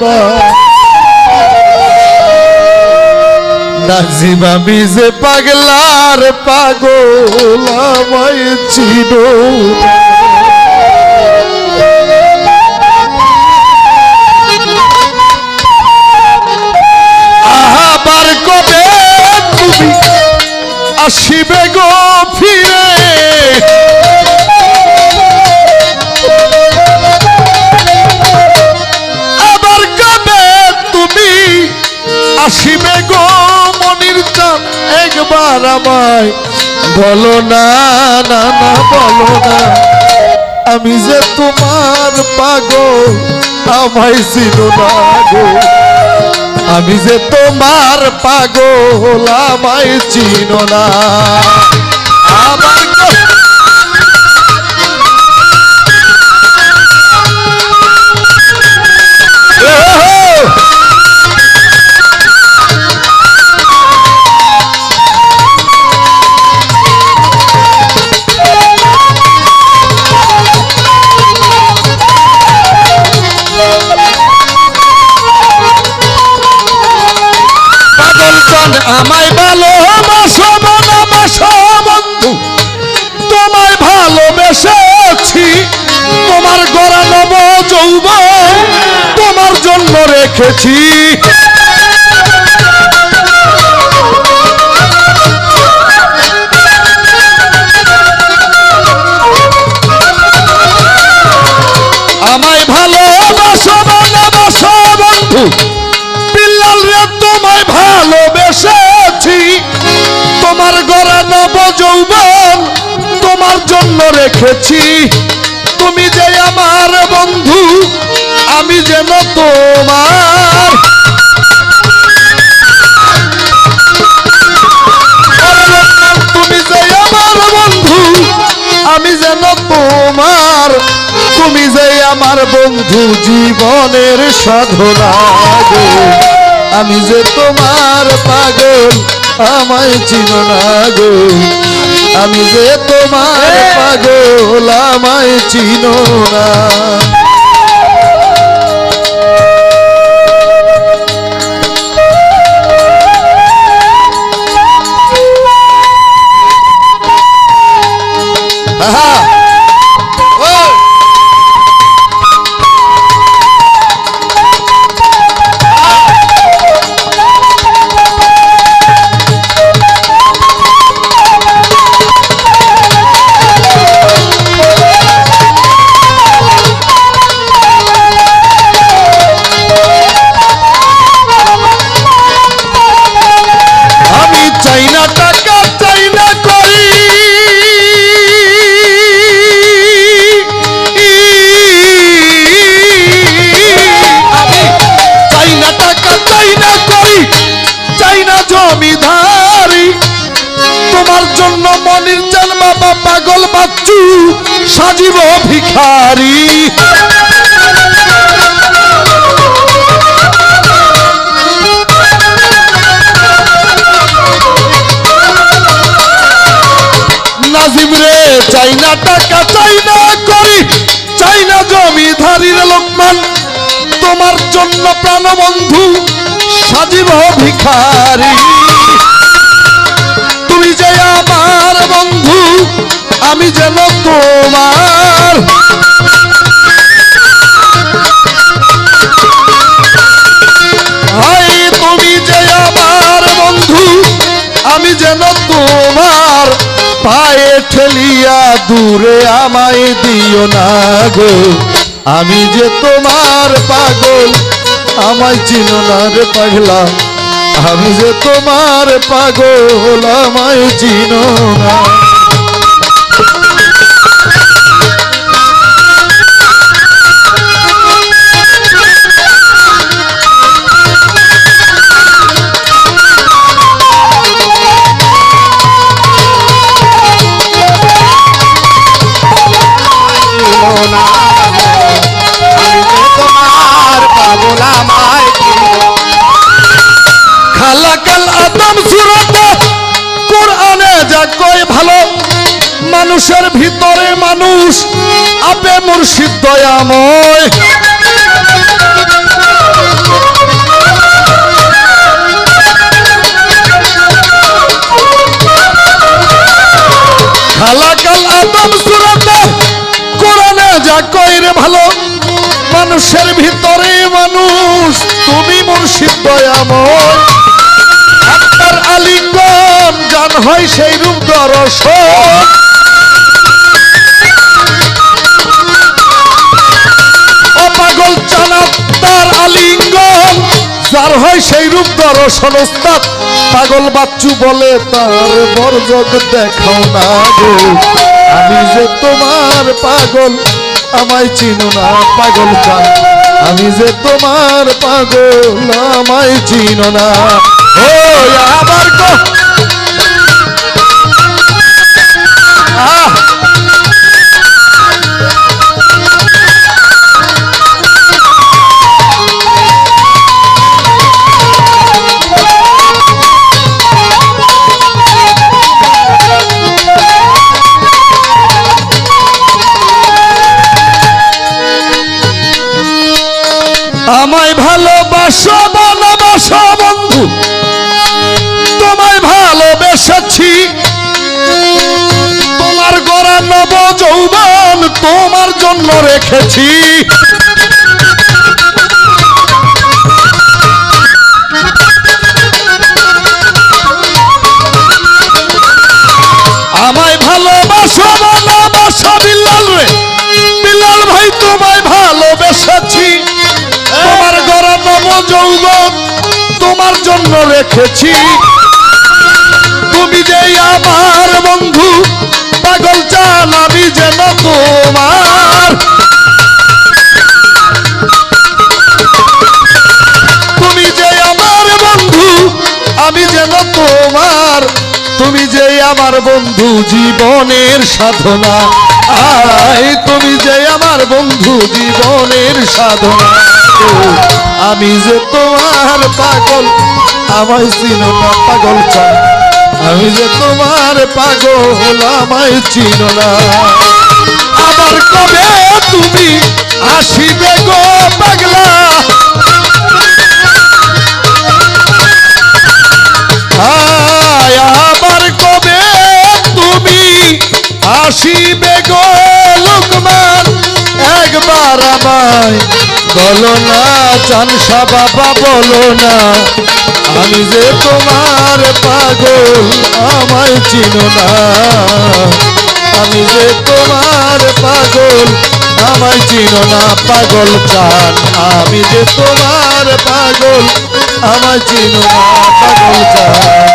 না নাজিম আমি যে পাগলার পাগল আমায় চিনো আবার কবে তুমি আসিবে গো ফিরে আবার কবে তুমি আসিবে গো মনির চাঁদ একবার আমায় বলো না না না বলো না আমি যে তোমার পাগল আমায় চিনো না গো আমি যে তোমার পাগল আমায় চিনো না আবার আমায় ভালোবাসো ভালোবাসো বন্ধু তোমায় ভালোবেসেছি তোমার গড়া নব যৌবন তোমার জন্য রেখেছি আমায় ভালোবাসো ভালোবাসো বন্ধু বিল্লাল রে তোমায় ভালোবেসেছি তোমার গড়া নব যৌবন তোমার জন্য রেখেছি তুমি যে আমার বন্ধু আমি যেন তোমার তুমি যে আমার বন্ধু আমি যেন তোমার তুমি যে আমার বন্ধু জীবনের সাধনা গো আমি যে তোমার পাগল আমায় চিনো না গো আমি যে তোমার পাগল আমায় চিনো না তোমার জন্য মনির চাঁদ বাবা পাগল বাচ্চু সাজিব ভিখারি নাজিম রে চাই না টাকা চাই না করি চাই না জমিধারীর লোকমান তোমার জন্য প্রাণবন্ধু সাজিব ভিখারি তুমি যে আমার বন্ধু আমি যেন তোমার হাই তুমি যে আমার বন্ধু আমি যেন তোমার পায়ে ঠেলিয়া দূরে আমায় দিও না গো আমি যে তোমার পাগল আমায় চিনো না রে পাগলা আমি যে তোমার পাগল আমায় চিনো না মানুষের ভিতরে মানুষ আপে মুর্শিদ দয়াময় মানুষের ভিতরে মানুষ, তুমি মুর্শিদ দয়াময়। আপনার আলিঙ্গন জান হয় সেই রূপ দর্শন। ও পাগল চান আপনার আলিঙ্গন যার হয় সেই রূপ দর্শন। ওস্তাদ পাগল বাচ্চু বলে তার বরজগ দেখাও না গো, আমি যে তোমার পাগল আমায় চিনো না। পাগল চান আমি যে তোমার পাগল আমায় চিনো না। ও আমার গো আমায় ভালোবাসো ভালোবাসো বন্ধু, তোমায় ভালোবেসেছি। তোমার গড়া নব যৌবন তোমার জন্য রেখেছি। আমায় ভালোবাসো ভালোবাসো বিল্লাল রে, বিল্লাল ভাই তোমায় ভালোবেসেছি। তোমার গড়া নব যৌবন তোমার জন্য রেখেছি। তুমি যে আমার বন্ধু পাগল চান আমি যেন তোমার। তুমি যে আমার বন্ধু আমি যেন তোমার। তুমি যে আমার বন্ধু জীবনের সাধনা। আয় তুমি যে আমার বন্ধু জীবনের সাধনা। আমি যে তোমার পাগল আমায় চিনো না। পাগল চান আমি যে তোমার পাগল আমায় চিনো না। আবার কবে তুমি আসিবে গো পাগলা। আবার কবে তুমি আসিবে গো লোকমান। একবার আমায় বলো না চানসা বাবা বলো না, আমি যে তোমার পাগল আমায় চিনো না। আমি যে তোমার পাগল আমায় চিনো না। পাগল চান আমি যে তোমার পাগল আমায় চিনো না। পাগল চান